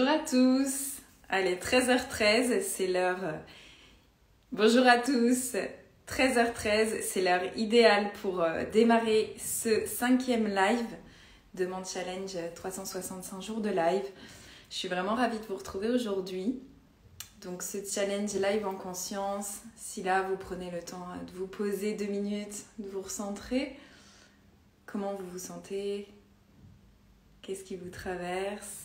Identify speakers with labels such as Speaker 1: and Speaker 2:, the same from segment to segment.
Speaker 1: Bonjour à tous. Allez, 13h13, c'est l'heure. Bonjour à tous. 13h13, c'est l'heure idéale pour démarrer ce 5e live de mon challenge 365 jours de live. Je suis vraiment ravie de vous retrouver aujourd'hui. Donc ce challenge live en conscience, si là vous prenez le temps de vous poser 2 minutes, de vous recentrer, comment vous vous sentez? Qu'est-ce qui vous traverse?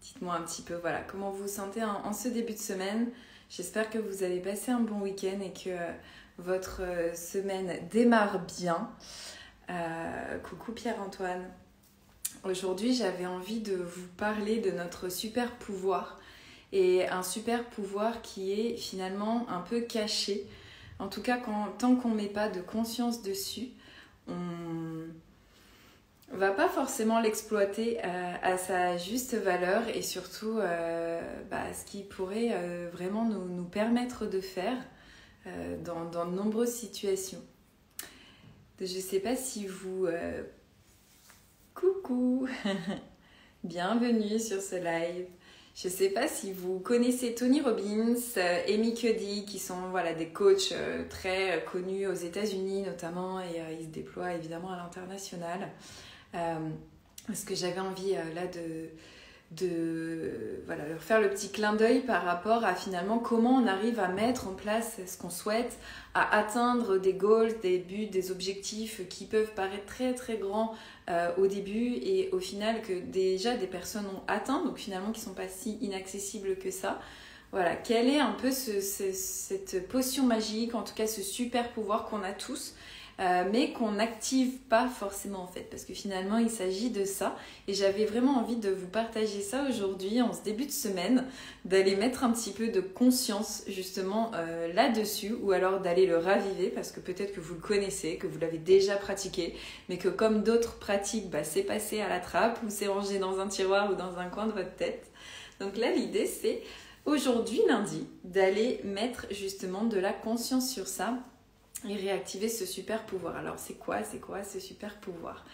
Speaker 1: Dites-moi un petit peu, voilà, comment vous vous sentez en ce début de semaine. J'espère que vous avez passé un bon week-end et que votre semaine démarre bien. Coucou Pierre-Antoine. Aujourd'hui, j'avais envie de vous parler de notre super pouvoir. Et un super pouvoir qui est finalement un peu caché. En tout cas, tant qu'on ne met pas de conscience dessus, on va pas forcément l'exploiter à sa juste valeur et surtout ce qui pourrait vraiment nous permettre de faire dans de nombreuses situations. Je ne sais pas si vous... Coucou. Bienvenue sur ce live. Je ne sais pas si vous connaissez Tony Robbins, Amy Cuddy, qui sont des coachs très connus aux États-Unis notamment, et ils se déploient évidemment à l'international. Parce que j'avais envie là de leur faire le petit clin d'œil par rapport à finalement comment on arrive à mettre en place ce qu'on souhaite, à atteindre des goals, des buts, des objectifs qui peuvent paraître très très grands au début et au final que déjà des personnes ont atteint, donc finalement qui ne sont pas si inaccessibles que ça. Voilà, quelle est un peu cette potion magique, en tout cas ce super pouvoir qu'on a tous, mais qu'on n'active pas forcément en fait, parce que finalement il s'agit de ça et j'avais vraiment envie de vous partager ça aujourd'hui en ce début de semaine, d'aller mettre un petit peu de conscience justement là-dessus ou alors d'aller le raviver parce que peut-être que vous le connaissez, que vous l'avez déjà pratiqué, mais que comme d'autres pratiques, c'est passé à la trappe ou c'est rangé dans un tiroir ou dans un coin de votre tête. Donc là l'idée c'est aujourd'hui lundi d'aller mettre justement de la conscience sur ça et réactiver ce super pouvoir. Alors c'est quoi ce super pouvoir?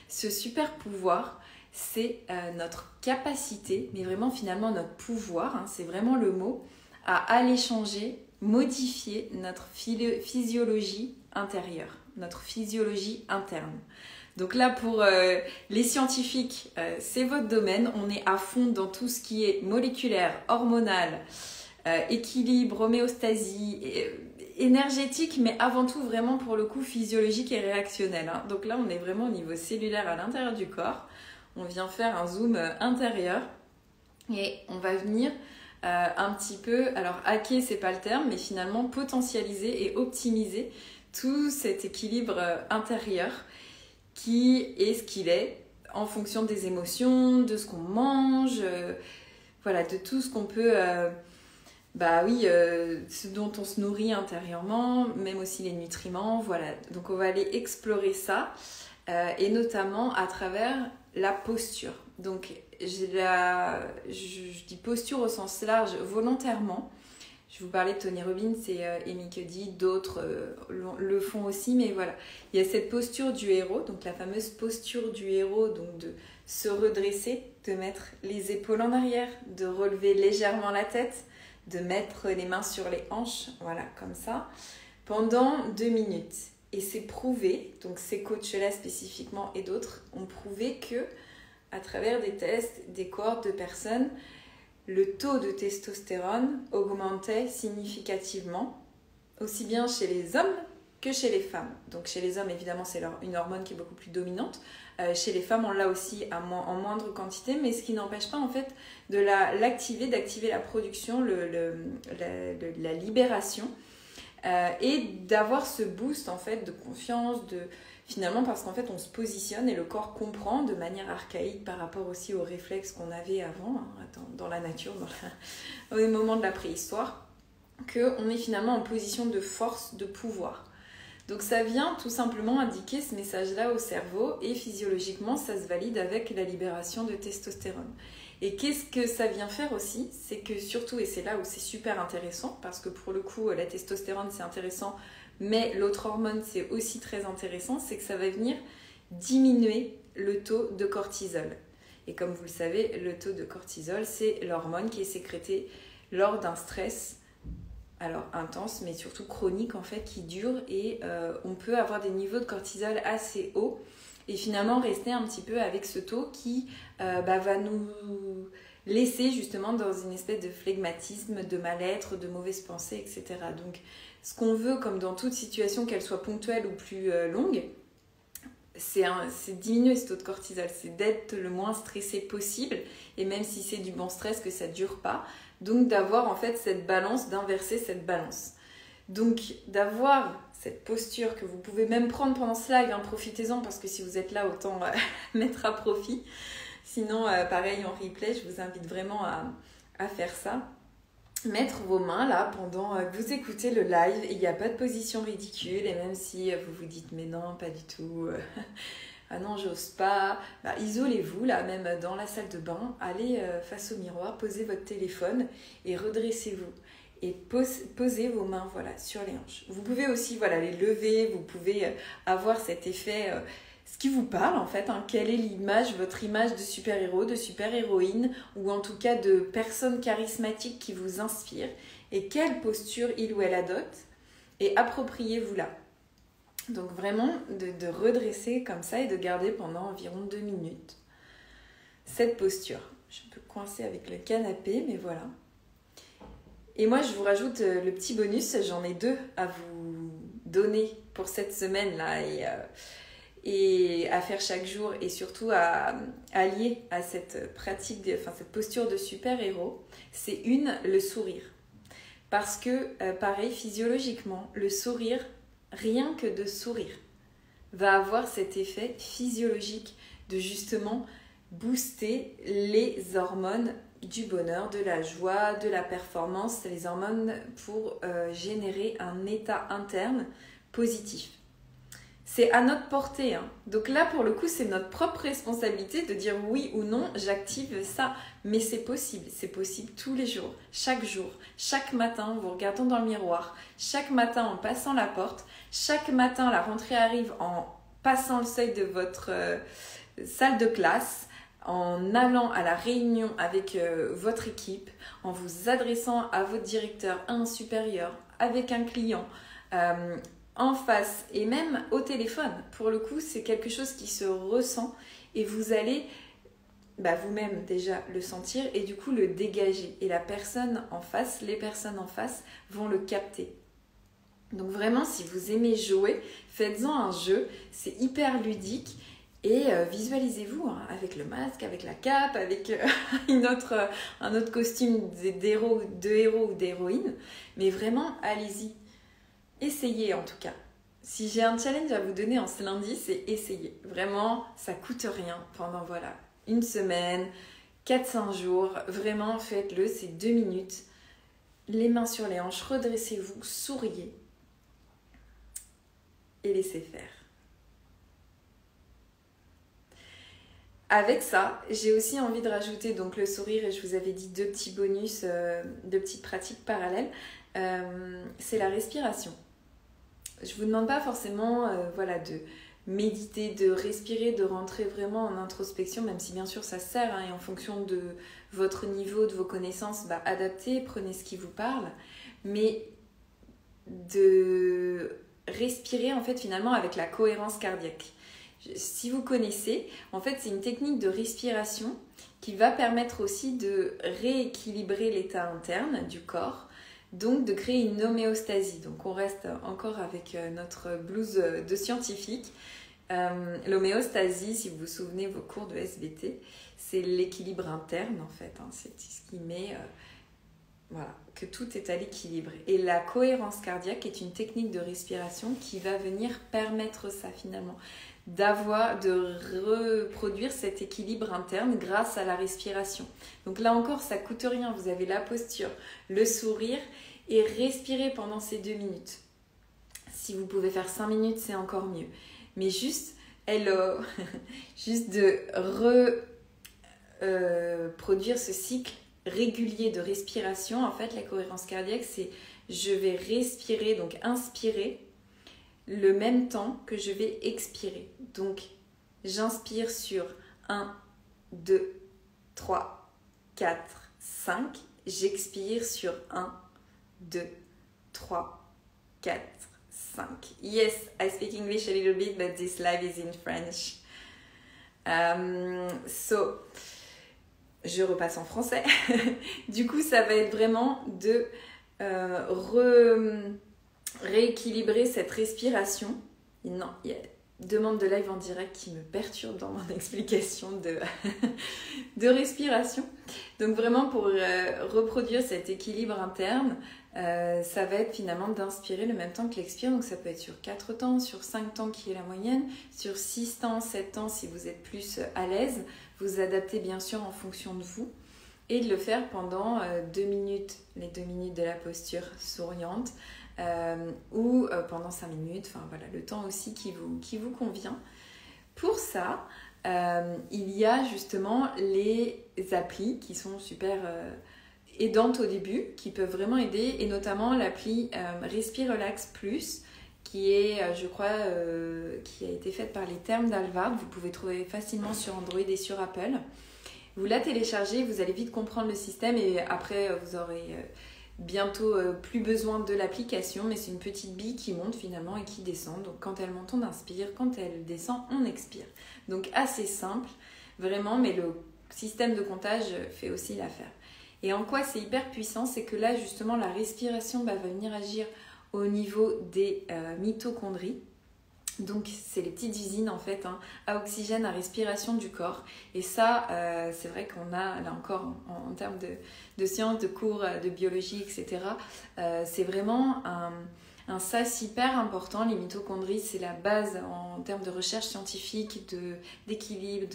Speaker 1: Ce super pouvoir, c'est notre capacité, mais vraiment finalement notre pouvoir, c'est vraiment le mot, à aller changer, modifier notre physiologie intérieure, notre physiologie interne. Donc là pour les scientifiques, c'est votre domaine, on est à fond dans tout ce qui est moléculaire, hormonal, équilibre, homéostasie, énergétique, mais avant tout vraiment pour le coup physiologique et réactionnel. Donc là on est vraiment au niveau cellulaire à l'intérieur du corps. On vient faire un zoom intérieur et on va venir un petit peu, alors hacker c'est pas le terme, mais finalement potentialiser et optimiser tout cet équilibre intérieur qui est ce qu'il est en fonction des émotions, de ce qu'on mange, de tout ce qu'on peut... ce dont on se nourrit intérieurement, même aussi les nutriments, voilà. Donc on va aller explorer ça, et notamment à travers la posture. Donc je dis posture au sens large volontairement. Je vous parlais de Tony Robbins et Amy Cuddy, d'autres le font aussi, mais voilà. Il y a cette posture du héros, donc la fameuse posture du héros, donc de se redresser, de mettre les épaules en arrière, de relever légèrement la tête, de mettre les mains sur les hanches, voilà, comme ça, pendant 2 minutes. Et c'est prouvé, donc ces coachs-là spécifiquement et d'autres ont prouvé que, à travers des tests, des cohortes de personnes, le taux de testostérone augmentait significativement, aussi bien chez les hommes que chez les femmes. Donc chez les hommes, évidemment, c'est une hormone qui est beaucoup plus dominante. Chez les femmes, on l'a aussi en moindre quantité, mais ce qui n'empêche pas en fait de d'activer la production, la libération, et d'avoir ce boost en fait de confiance, finalement parce qu'en fait on se positionne et le corps comprend de manière archaïque par rapport aussi aux réflexes qu'on avait avant, dans la nature, au moment de la préhistoire, qu'on est finalement en position de force, de pouvoir. Donc ça vient tout simplement indiquer ce message-là au cerveau et physiologiquement ça se valide avec la libération de testostérone. Et qu'est-ce que ça vient faire aussi? C'est que surtout, et c'est là où c'est super intéressant, parce que pour le coup la testostérone c'est intéressant, mais l'autre hormone c'est aussi très intéressant, c'est que ça va venir diminuer le taux de cortisol. Et comme vous le savez, le taux de cortisol, c'est l'hormone qui est sécrétée lors d'un stress, alors intense, mais surtout chronique en fait, qui dure. Et on peut avoir des niveaux de cortisol assez hauts et finalement rester un petit peu avec ce taux qui va nous laisser justement dans une espèce de flegmatisme, de mal-être, de mauvaises pensées, etc. Donc ce qu'on veut, comme dans toute situation, qu'elle soit ponctuelle ou plus longue, c'est diminuer ce taux de cortisol, c'est d'être le moins stressé possible, et même si c'est du bon stress, que ça ne dure pas. Donc d'avoir en fait cette balance, d'inverser cette balance. Donc d'avoir cette posture que vous pouvez même prendre pendant ce live, profitez-en, parce que si vous êtes là, autant mettre à profit. Sinon, pareil en replay, je vous invite vraiment à faire ça. Mettre vos mains là pendant que vous écoutez le live, et il n'y a pas de position ridicule, et même si vous vous dites mais non, pas du tout, ah non, j'ose pas, isolez-vous là, même dans la salle de bain, allez face au miroir, posez votre téléphone et redressez-vous. Et posez vos mains voilà, sur les hanches. Vous pouvez aussi les lever, vous pouvez avoir cet effet, ce qui vous parle en fait, quelle est l'image, votre image de super-héros, de super-héroïne, ou en tout cas de personne charismatique qui vous inspire, et quelle posture il ou elle adopte, et appropriez-vous-la. Donc vraiment de redresser comme ça et de garder pendant environ 2 minutes cette posture. Je peux coincer avec le canapé, mais voilà. Et moi, je vous rajoute le petit bonus, j'en ai 2 à vous donner pour cette semaine-là, et à faire chaque jour, et surtout à lier à cette pratique, cette posture de super-héros. C'est le sourire. Parce que, pareil, physiologiquement, le sourire, rien que de sourire, va avoir cet effet physiologique de justement booster les hormones du bonheur, de la joie, de la performance, les hormones pour générer un état interne positif. C'est à notre portée. Donc là, pour le coup, c'est notre propre responsabilité de dire oui ou non, j'active ça. Mais c'est possible tous les jours, chaque matin en vous regardant dans le miroir, chaque matin en passant la porte, chaque matin la rentrée arrive en passant le seuil de votre salle de classe, en allant à la réunion avec votre équipe, en vous adressant à votre directeur, à un supérieur, avec un client, en face, et même au téléphone. Pour le coup, c'est quelque chose qui se ressent, et vous allez vous-même déjà le sentir, et du coup le dégager. Et les personnes en face vont le capter. Donc vraiment, si vous aimez jouer, faites-en un jeu, c'est hyper ludique. Et visualisez-vous avec le masque, avec la cape, avec un autre costume de héros ou d'héroïne. Mais vraiment, allez-y. Essayez en tout cas. Si j'ai un challenge à vous donner en ce lundi, c'est essayer. Vraiment, ça coûte rien pendant une semaine, 4-5 jours. Vraiment, faites-le, c'est 2 minutes. Les mains sur les hanches, redressez-vous, souriez et laissez faire. Avec ça, j'ai aussi envie de rajouter donc le sourire, et je vous avais dit 2 petits bonus, 2 petites pratiques parallèles. C'est la respiration. Je vous demande pas forcément de méditer, de respirer, de rentrer vraiment en introspection, même si bien sûr ça sert, et en fonction de votre niveau, de vos connaissances, adaptez, prenez ce qui vous parle, mais de respirer en fait finalement avec la cohérence cardiaque. Si vous connaissez, en fait c'est une technique de respiration qui va permettre aussi de rééquilibrer l'état interne du corps, donc de créer une homéostasie. Donc on reste encore avec notre blouse de scientifique. L'homéostasie, si vous vous souvenez vos cours de SVT, c'est l'équilibre interne en fait. C'est ce qui met que tout est à l'équilibre. Et la cohérence cardiaque est une technique de respiration qui va venir permettre ça finalement, de reproduire cet équilibre interne grâce à la respiration. Donc là encore, ça coûte rien. Vous avez la posture, le sourire, et respirer pendant ces 2 minutes. Si vous pouvez faire 5 minutes, c'est encore mieux. Mais juste, juste de reproduire ce cycle régulier de respiration. En fait, la cohérence cardiaque, c'est je vais respirer, donc inspirer, le même temps que je vais expirer. Donc, j'inspire sur 1, 2, 3, 4, 5. J'expire sur 1, 2, 3, 4, 5. Yes, I speak English a little bit, but this live is in French. Je repasse en français. Du coup, ça va être vraiment de rééquilibrer cette respiration. Non, il y a demande de live en direct qui me perturbe dans mon explication de respiration. Donc vraiment pour reproduire cet équilibre interne, ça va être finalement d'inspirer le même temps que l'expire. Donc ça peut être sur 4 temps, sur 5 temps qui est la moyenne, sur 6 temps, 7 temps si vous êtes plus à l'aise. Vous adaptez bien sûr en fonction de vous. Et de le faire pendant 2 minutes, les 2 minutes de la posture souriante, ou pendant 5 minutes, enfin voilà, le temps aussi qui vous convient. Pour ça, il y a justement les applis qui sont super aidantes au début, qui peuvent vraiment aider, et notamment l'appli Respire Relax Plus, qui est, je crois, qui a été faite par les Termes d'Alvard. Vous pouvez trouver facilement sur Android et sur Apple. Vous la téléchargez, vous allez vite comprendre le système et après vous aurez bientôt plus besoin de l'application, mais c'est une petite bille qui monte finalement et qui descend. Donc quand elle monte, on inspire, quand elle descend, on expire. Donc assez simple, vraiment, mais le système de comptage fait aussi l'affaire. Et en quoi c'est hyper puissant, c'est que là justement la respiration va venir agir au niveau des mitochondries. Donc c'est les petites usines en fait à oxygène, à respiration du corps. Et ça, c'est vrai qu'on a là encore en termes de sciences, de cours, de biologie, etc. C'est vraiment un sas hyper important. Les mitochondries, c'est la base en termes de recherche scientifique, d'équilibre,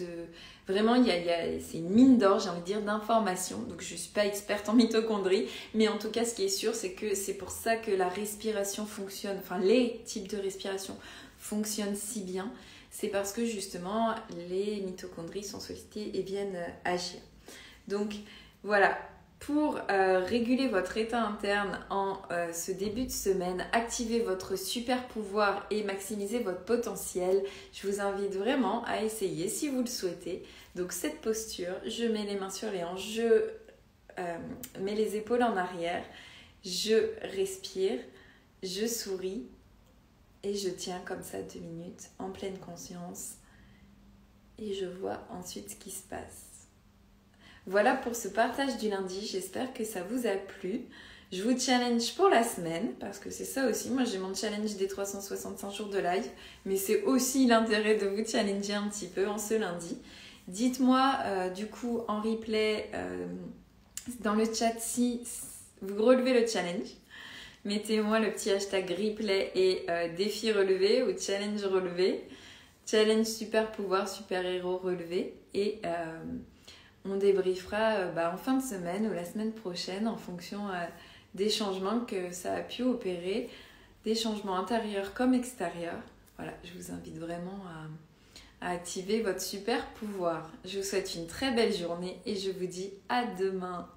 Speaker 1: vraiment c'est une mine d'or, j'ai envie de dire, d'informations. Donc je ne suis pas experte en mitochondries, mais en tout cas ce qui est sûr, c'est que c'est pour ça que la respiration fonctionne, enfin les types de respiration fonctionnent si bien, c'est parce que justement les mitochondries sont sollicitées et viennent agir. Donc voilà, pour réguler votre état interne en ce début de semaine, activer votre super pouvoir et maximiser votre potentiel, je vous invite vraiment à essayer si vous le souhaitez. Donc cette posture, je mets les mains sur les hanches, je mets les épaules en arrière, je respire, je souris. Et je tiens comme ça 2 minutes en pleine conscience et je vois ensuite ce qui se passe. Voilà pour ce partage du lundi, j'espère que ça vous a plu. Je vous challenge pour la semaine parce que c'est ça aussi, moi j'ai mon challenge des 365 jours de live, mais c'est aussi l'intérêt de vous challenger un petit peu en ce lundi. Dites-moi du coup en replay dans le chat si vous relevez le challenge. Mettez-moi le petit hashtag replay et défi relevé ou challenge relevé. Challenge super pouvoir, super héros relevé. Et on débriefera en fin de semaine ou la semaine prochaine en fonction des changements que ça a pu opérer, des changements intérieurs comme extérieurs. Voilà, je vous invite vraiment à activer votre super pouvoir. Je vous souhaite une très belle journée et je vous dis à demain.